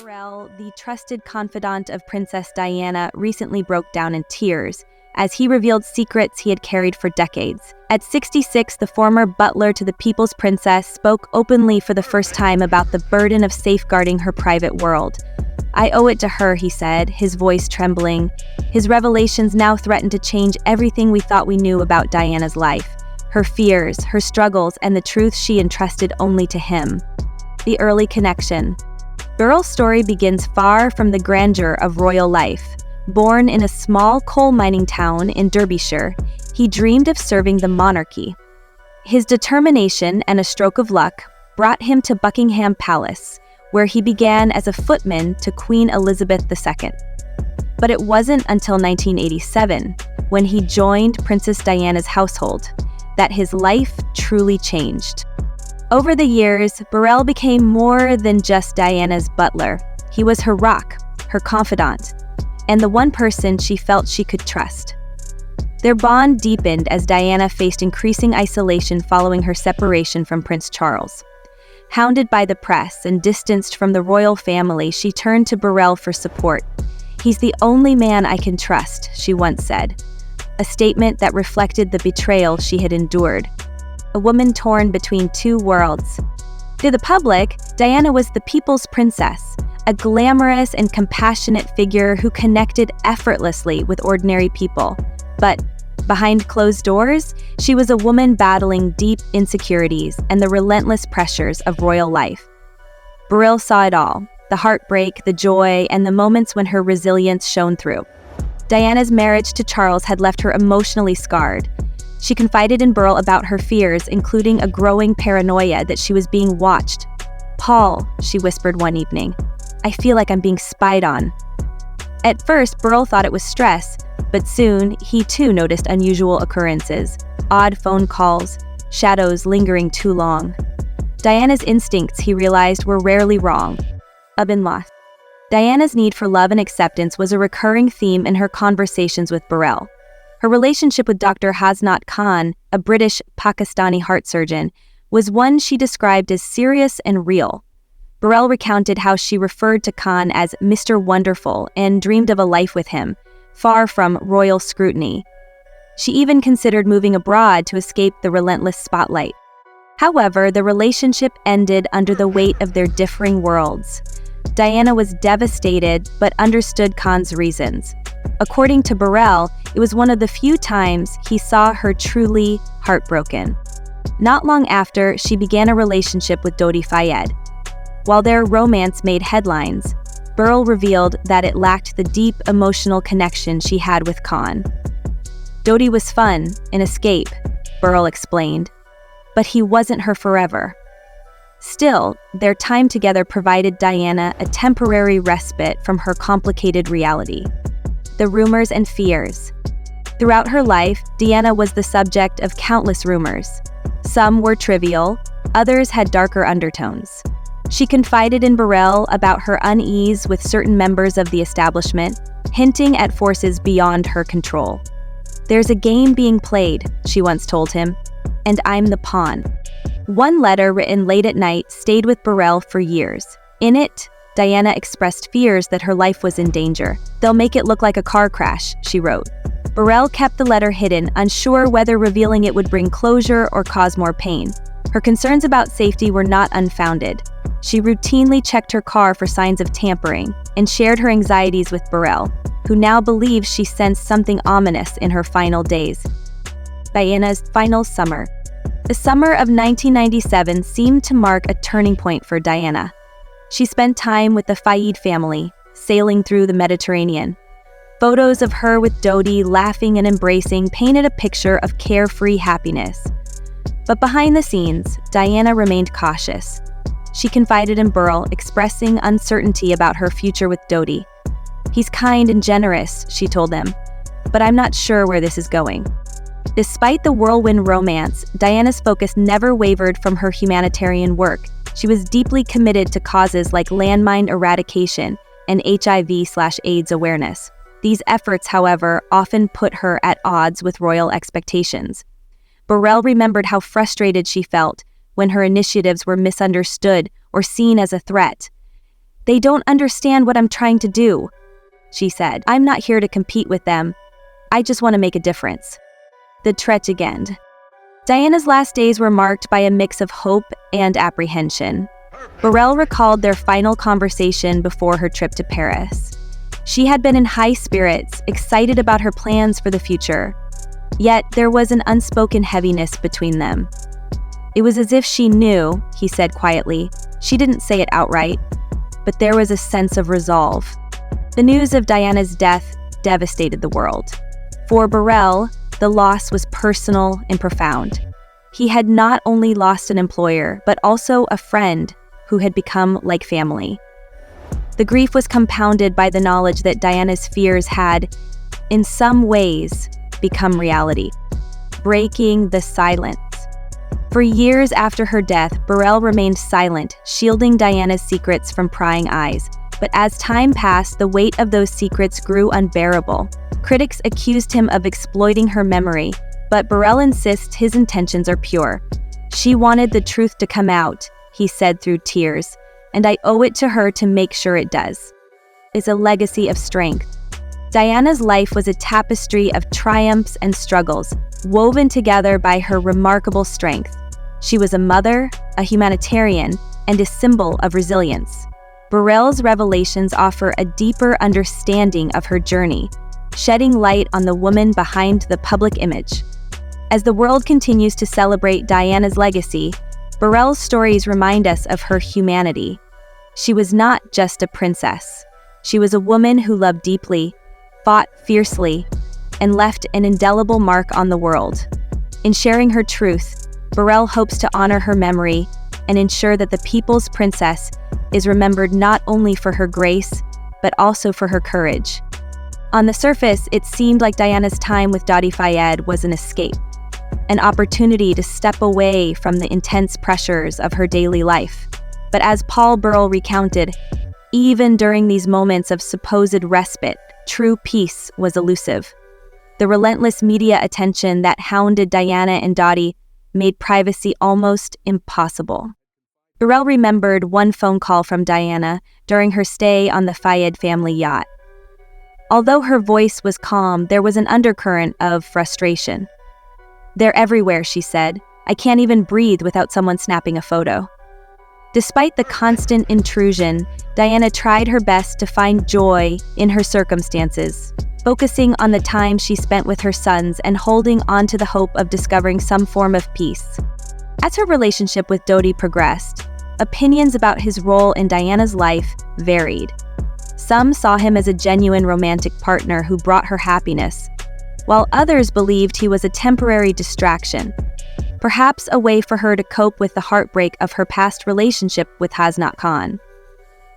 Burrell, the trusted confidant of Princess Diana, recently broke down in tears as he revealed secrets he had carried for decades. At 66, the former butler to the people's princess spoke openly for the first time about the burden of safeguarding her private world. "I owe it to her," he said, his voice trembling. His revelations now threatened to change everything we thought we knew about Diana's life, her fears, her struggles, and the truth she entrusted only to him. The early connection. Burrell's story begins far from the grandeur of royal life. Born in a small coal mining town in Derbyshire, he dreamed of serving the monarchy. His determination and a stroke of luck brought him to Buckingham Palace, where he began as a footman to Queen Elizabeth II. But it wasn't until 1987, when he joined Princess Diana's household, that his life truly changed. Over the years, Burrell became more than just Diana's butler. He was her rock, her confidant, and the one person she felt she could trust. Their bond deepened as Diana faced increasing isolation following her separation from Prince Charles. Hounded by the press and distanced from the royal family, she turned to Burrell for support. "He's the only man I can trust," she once said, a statement that reflected the betrayal she had endured. A woman torn between two worlds. To the public, Diana was the people's princess, a glamorous and compassionate figure who connected effortlessly with ordinary people. But behind closed doors, she was a woman battling deep insecurities and the relentless pressures of royal life. Burrell saw it all, the heartbreak, the joy, and the moments when her resilience shone through. Diana's marriage to Charles had left her emotionally scarred. She confided in Burrell about her fears, including a growing paranoia that she was being watched. "Paul," she whispered one evening, "I feel like I'm being spied on." At first, Burrell thought it was stress, but soon he too noticed unusual occurrences, odd phone calls, shadows lingering too long. Diana's instincts, he realized, were rarely wrong. Lost. Diana's need for love and acceptance was a recurring theme in her conversations with Burrell. Her relationship with Dr. Hasnat Khan, a British Pakistani heart surgeon, was one she described as serious and real. Burrell recounted how she referred to Khan as Mr. Wonderful and dreamed of a life with him, far from royal scrutiny. She even considered moving abroad to escape the relentless spotlight. However, the relationship ended under the weight of their differing worlds. Diana was devastated but understood Khan's reasons. According to Burrell, it was one of the few times he saw her truly heartbroken. Not long after, she began a relationship with Dodi Fayed. While their romance made headlines, Burrell revealed that it lacked the deep emotional connection she had with Khan. "Dodi was fun, an escape," Burrell explained, "but he wasn't her forever." Still, their time together provided Diana a temporary respite from her complicated reality. The rumors and fears. Throughout her life, Diana was the subject of countless rumors. Some were trivial, others had darker undertones. She confided in Burrell about her unease with certain members of the establishment, hinting at forces beyond her control. "There's a game being played," she once told him, "and I'm the pawn." One letter written late at night stayed with Burrell for years. In it, Diana expressed fears that her life was in danger. "They'll make it look like a car crash," she wrote. Burrell kept the letter hidden, unsure whether revealing it would bring closure or cause more pain. Her concerns about safety were not unfounded. She routinely checked her car for signs of tampering and shared her anxieties with Burrell, who now believes she sensed something ominous in her final days. Diana's final summer. The summer of 1997 seemed to mark a turning point for Diana. She spent time with the Fayed family, sailing through the Mediterranean. Photos of her with Dodi laughing and embracing painted a picture of carefree happiness. But behind the scenes, Diana remained cautious. She confided in Burrell, expressing uncertainty about her future with Dodi. "He's kind and generous," she told them, "but I'm not sure where this is going." Despite the whirlwind romance, Diana's focus never wavered from her humanitarian work. She was deeply committed to causes like landmine eradication and HIV/AIDS awareness. These efforts, however, often put her at odds with royal expectations. Burrell remembered how frustrated she felt when her initiatives were misunderstood or seen as a threat. "They don't understand what I'm trying to do," she said. "I'm not here to compete with them. I just want to make a difference." The tragic end. Diana's last days were marked by a mix of hope and apprehension. Burrell recalled their final conversation before her trip to Paris. She had been in high spirits, excited about her plans for the future. Yet there was an unspoken heaviness between them. "It was as if she knew," he said quietly. She didn't say it outright, but there was a sense of resolve. The news of Diana's death devastated the world. For Burrell, the loss was personal and profound. He had not only lost an employer, but also a friend who had become like family. The grief was compounded by the knowledge that Diana's fears had, in some ways, become reality, breaking the silence. For years after her death, Burrell remained silent, shielding Diana's secrets from prying eyes. But as time passed, the weight of those secrets grew unbearable. Critics accused him of exploiting her memory, but Burrell insists his intentions are pure. "She wanted the truth to come out," he said through tears, "and I owe it to her to make sure it does." It's a legacy of strength. Diana's life was a tapestry of triumphs and struggles, woven together by her remarkable strength. She was a mother, a humanitarian, and a symbol of resilience. Burrell's revelations offer a deeper understanding of her journey, shedding light on the woman behind the public image. As the world continues to celebrate Diana's legacy, Burrell's stories remind us of her humanity. She was not just a princess. She was a woman who loved deeply, fought fiercely, and left an indelible mark on the world. In sharing her truth, Burrell hopes to honor her memory and ensure that the people's princess is remembered not only for her grace, but also for her courage. On the surface, it seemed like Diana's time with Dodi Fayed was an escape, an opportunity to step away from the intense pressures of her daily life. But as Paul Burrell recounted, even during these moments of supposed respite, true peace was elusive. The relentless media attention that hounded Diana and Dodi made privacy almost impossible. Burrell remembered one phone call from Diana during her stay on the Fayed family yacht. Although her voice was calm, there was an undercurrent of frustration. "They're everywhere," she said. "I can't even breathe without someone snapping a photo." Despite the constant intrusion, Diana tried her best to find joy in her circumstances, focusing on the time she spent with her sons and holding on to the hope of discovering some form of peace. As her relationship with Dodi progressed, opinions about his role in Diana's life varied. Some saw him as a genuine romantic partner who brought her happiness, while others believed he was a temporary distraction, perhaps a way for her to cope with the heartbreak of her past relationship with Hasnat Khan.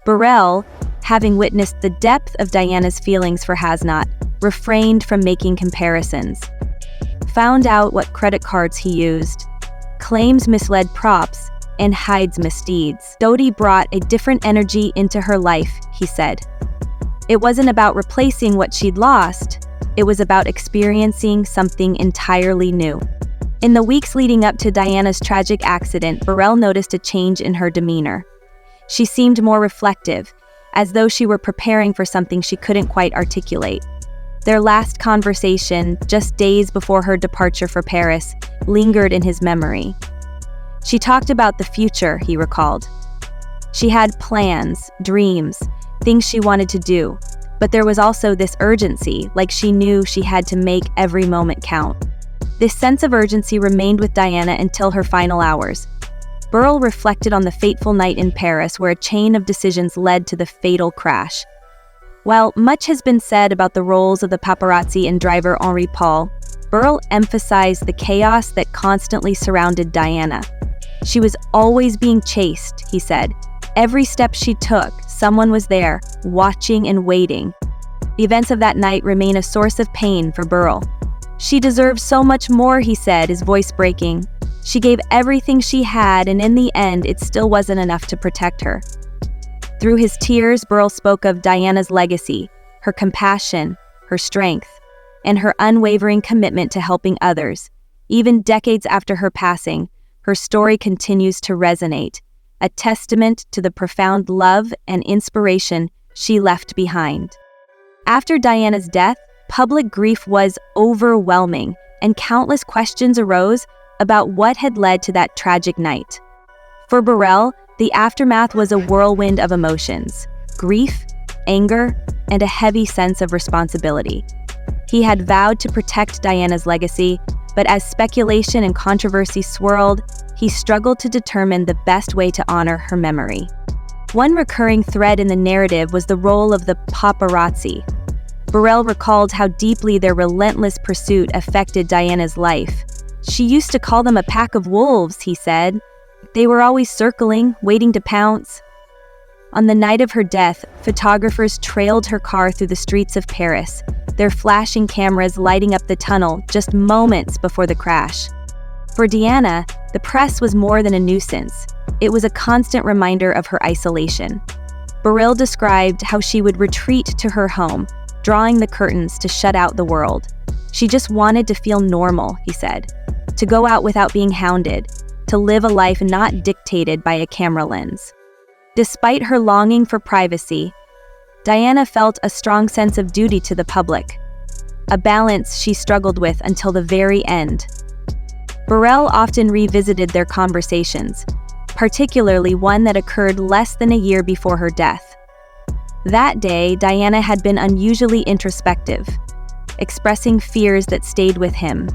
Burrell, having witnessed the depth of Diana's feelings for Hasnat, refrained from making comparisons. Found out what credit cards he used, claims misled props, and hides misdeeds. Dodi brought a different energy into her life, he said. It wasn't about replacing what she'd lost, it was about experiencing something entirely new. In the weeks leading up to Diana's tragic accident, Burrell noticed a change in her demeanor. She seemed more reflective, as though she were preparing for something she couldn't quite articulate. Their last conversation, just days before her departure for Paris, lingered in his memory. She talked about the future, he recalled. She had plans, dreams, things she wanted to do, but there was also this urgency, like she knew she had to make every moment count. This sense of urgency remained with Diana until her final hours. Burrell reflected on the fateful night in Paris where a chain of decisions led to the fatal crash. While much has been said about the roles of the paparazzi and driver Henri Paul, Burrell emphasized the chaos that constantly surrounded Diana. She was always being chased, he said. Every step she took, someone was there, watching and waiting. The events of that night remain a source of pain for Burrell. She deserves so much more, he said, his voice breaking. She gave everything she had, and in the end, it still wasn't enough to protect her. Through his tears, Burrell spoke of Diana's legacy, her compassion, her strength, and her unwavering commitment to helping others. Even decades after her passing, her story continues to resonate, a testament to the profound love and inspiration she left behind. After Diana's death, public grief was overwhelming, and countless questions arose about what had led to that tragic night. For Burrell, the aftermath was a whirlwind of emotions: grief, anger, and a heavy sense of responsibility. He had vowed to protect Diana's legacy, but as speculation and controversy swirled, he struggled to determine the best way to honor her memory. One recurring thread in the narrative was the role of the paparazzi. Burrell recalled how deeply their relentless pursuit affected Diana's life. "She used to call them a pack of wolves," he said. "They were always circling, waiting to pounce." On the night of her death, photographers trailed her car through the streets of Paris, their flashing cameras lighting up the tunnel just moments before the crash. For Diana, the press was more than a nuisance. It was a constant reminder of her isolation. Burrell described how she would retreat to her home, drawing the curtains to shut out the world. She just wanted to feel normal, he said, to go out without being hounded, to live a life not dictated by a camera lens. Despite her longing for privacy, Diana felt a strong sense of duty to the public, a balance she struggled with until the very end. Burrell often revisited their conversations, particularly one that occurred less than a year before her death. That day, Diana had been unusually introspective, expressing fears that stayed with him.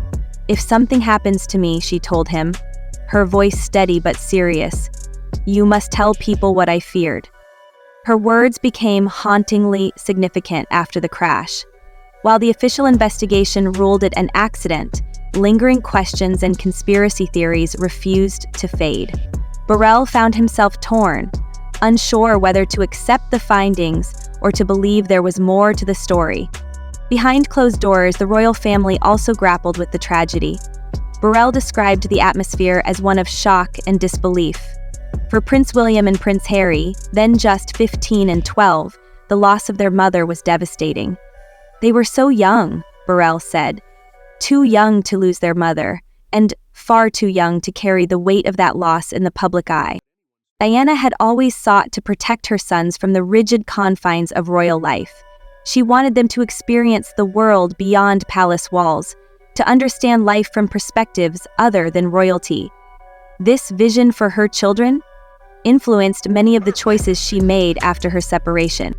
"If something happens to me," she told him, her voice steady but serious, "you must tell people what I feared." Her words became hauntingly significant after the crash. While the official investigation ruled it an accident, lingering questions and conspiracy theories refused to fade. Burrell found himself torn, unsure whether to accept the findings or to believe there was more to the story. Behind closed doors, the royal family also grappled with the tragedy. Burrell described the atmosphere as one of shock and disbelief. For Prince William and Prince Harry, then just 15 and 12, the loss of their mother was devastating. "They were so young," Burrell said, "too young to lose their mother, and far too young to carry the weight of that loss in the public eye." Diana had always sought to protect her sons from the rigid confines of royal life. She wanted them to experience the world beyond palace walls, to understand life from perspectives other than royalty. This vision for her children influenced many of the choices she made after her separation.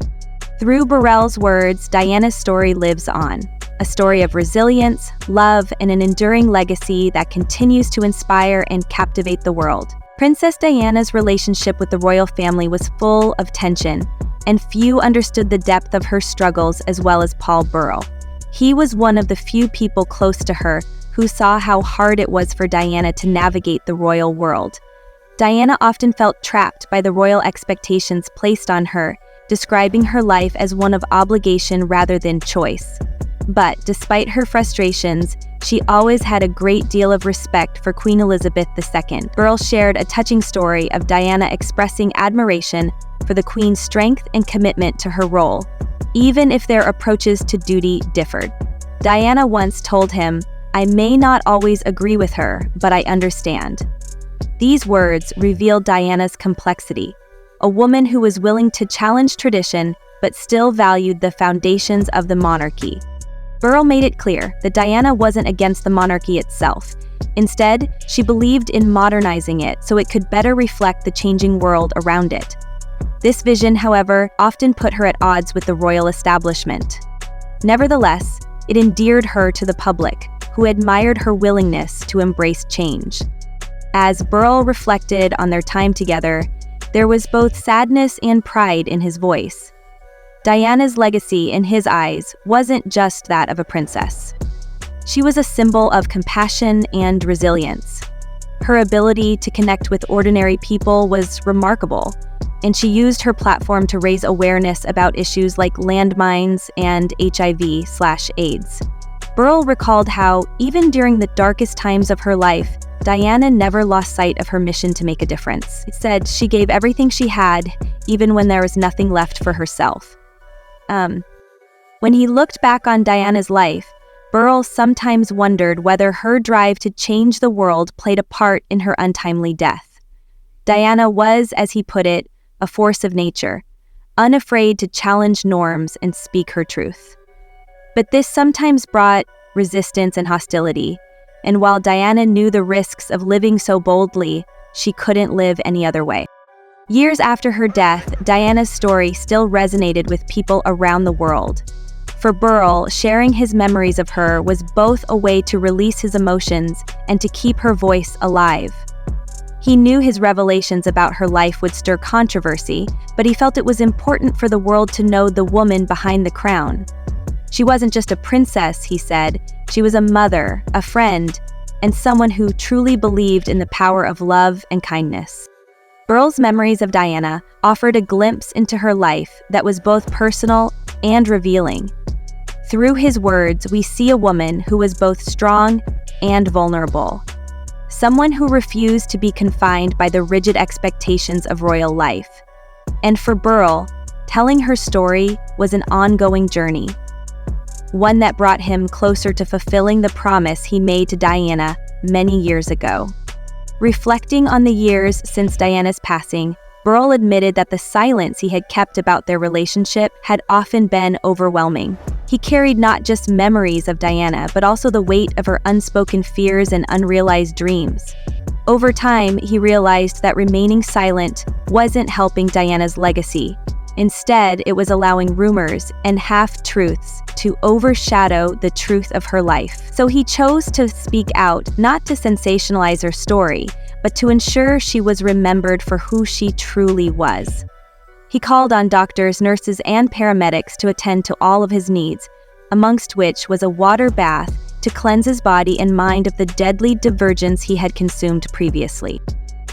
Through Burrell's words, Diana's story lives on, a story of resilience, love, and an enduring legacy that continues to inspire and captivate the world. Princess Diana's relationship with the royal family was full of tension, and few understood the depth of her struggles as well as Paul Burrell. He was one of the few people close to her who saw how hard it was for Diana to navigate the royal world. Diana often felt trapped by the royal expectations placed on her, describing her life as one of obligation rather than choice. But despite her frustrations, she always had a great deal of respect for Queen Elizabeth II. Burrell shared a touching story of Diana expressing admiration for the Queen's strength and commitment to her role, even if their approaches to duty differed. Diana once told him, "I may not always agree with her, but I understand." These words revealed Diana's complexity, a woman who was willing to challenge tradition but still valued the foundations of the monarchy. Burrell made it clear that Diana wasn't against the monarchy itself. Instead, she believed in modernizing it so it could better reflect the changing world around it. This vision, however, often put her at odds with the royal establishment. Nevertheless, it endeared her to the public, who admired her willingness to embrace change. As Burrell reflected on their time together, there was both sadness and pride in his voice. Diana's legacy, in his eyes, wasn't just that of a princess. She was a symbol of compassion and resilience. Her ability to connect with ordinary people was remarkable, and she used her platform to raise awareness about issues like landmines and HIV/AIDS. Burrell recalled how, even during the darkest times of her life, Diana never lost sight of her mission to make a difference. He said she gave everything she had, even when there was nothing left for herself. When he looked back on Diana's life, Burrell sometimes wondered whether her drive to change the world played a part in her untimely death. Diana was, as he put it, a force of nature, unafraid to challenge norms and speak her truth. But this sometimes brought resistance and hostility, and while Diana knew the risks of living so boldly, she couldn't live any other way. Years after her death, Diana's story still resonated with people around the world. For Burrell, sharing his memories of her was both a way to release his emotions and to keep her voice alive. He knew his revelations about her life would stir controversy, but he felt it was important for the world to know the woman behind the crown. She wasn't just a princess, he said. She was a mother, a friend, and someone who truly believed in the power of love and kindness. Burrell's memories of Diana offered a glimpse into her life that was both personal and revealing. Through his words, we see a woman who was both strong and vulnerable. Someone who refused to be confined by the rigid expectations of royal life. And for Burrell, telling her story was an ongoing journey, one that brought him closer to fulfilling the promise he made to Diana many years ago. Reflecting on the years since Diana's passing, Burrell admitted that the silence he had kept about their relationship had often been overwhelming. He carried not just memories of Diana, but also the weight of her unspoken fears and unrealized dreams. Over time, he realized that remaining silent wasn't helping Diana's legacy. Instead, it was allowing rumors and half-truths to overshadow the truth of her life. So he chose to speak out, not to sensationalize her story, but to ensure she was remembered for who she truly was. He called on doctors, nurses, and paramedics to attend to all of his needs, amongst which was a water bath to cleanse his body and mind of the deadly divergence he had consumed previously.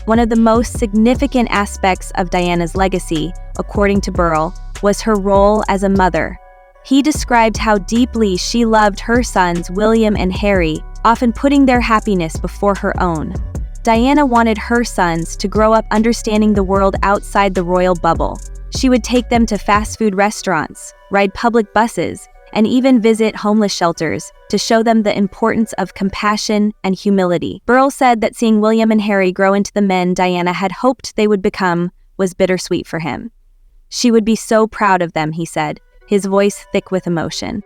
One of the most significant aspects of Diana's legacy, according to Burrell, was her role as a mother. He described how deeply she loved her sons, William and Harry, often putting their happiness before her own. Diana wanted her sons to grow up understanding the world outside the royal bubble. She would take them to fast food restaurants, ride public buses, and even visit homeless shelters to show them the importance of compassion and humility. Burrell said that seeing William and Harry grow into the men Diana had hoped they would become was bittersweet for him. She would be so proud of them, he said, his voice thick with emotion.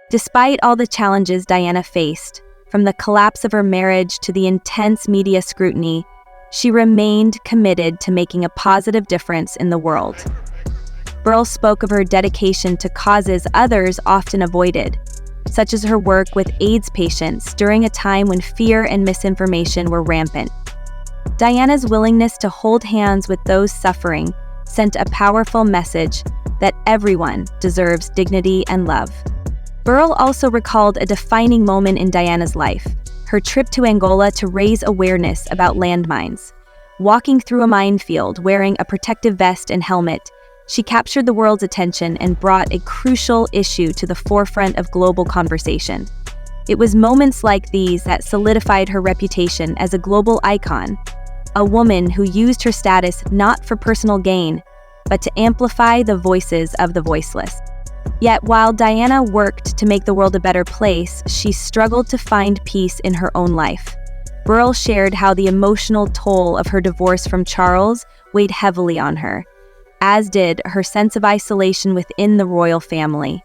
Despite all the challenges Diana faced, from the collapse of her marriage to the intense media scrutiny, she remained committed to making a positive difference in the world. Burrell spoke of her dedication to causes others often avoided, such as her work with AIDS patients during a time when fear and misinformation were rampant. Diana's willingness to hold hands with those suffering sent a powerful message that everyone deserves dignity and love. Burrell also recalled a defining moment in Diana's life, her trip to Angola to raise awareness about landmines. Walking through a minefield wearing a protective vest and helmet, she captured the world's attention and brought a crucial issue to the forefront of global conversation. It was moments like these that solidified her reputation as a global icon, a woman who used her status not for personal gain, but to amplify the voices of the voiceless. Yet while Diana worked to make the world a better place, she struggled to find peace in her own life. Burrell shared how the emotional toll of her divorce from Charles weighed heavily on her, as did her sense of isolation within the royal family.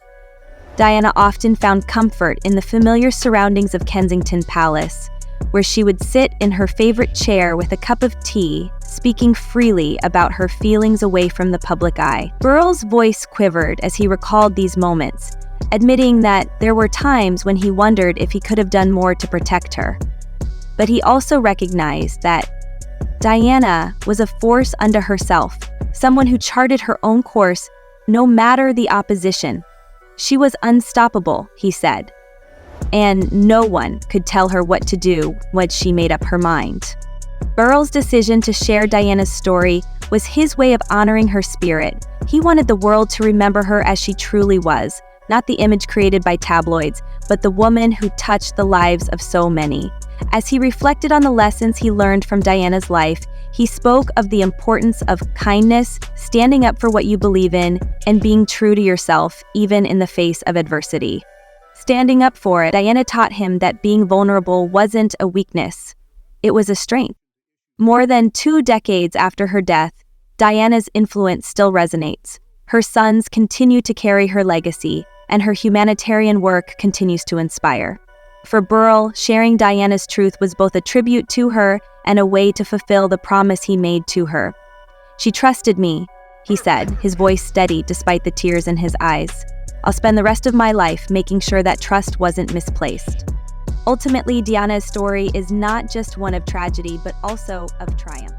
Diana often found comfort in the familiar surroundings of Kensington Palace, where she would sit in her favorite chair with a cup of tea, speaking freely about her feelings away from the public eye. Burrell's voice quivered as he recalled these moments, admitting that there were times when he wondered if he could have done more to protect her. But he also recognized that Diana was a force unto herself, someone who charted her own course no matter the opposition. She was unstoppable, he said, and no one could tell her what to do once she made up her mind. Burrell's decision to share Diana's story was his way of honoring her spirit. He wanted the world to remember her as she truly was, not the image created by tabloids, but the woman who touched the lives of so many. As he reflected on the lessons he learned from Diana's life, he spoke of the importance of kindness, standing up for what you believe in, and being true to yourself, even in the face of adversity. Standing up for it, Diana taught him that being vulnerable wasn't a weakness, it was a strength. More than 2 decades after her death, Diana's influence still resonates. Her sons continue to carry her legacy, and her humanitarian work continues to inspire. For Burrell, sharing Diana's truth was both a tribute to her and a way to fulfill the promise he made to her. "She trusted me," he said, his voice steady despite the tears in his eyes. "I'll spend the rest of my life making sure that trust wasn't misplaced." Ultimately, Diana's story is not just one of tragedy, but also of triumph.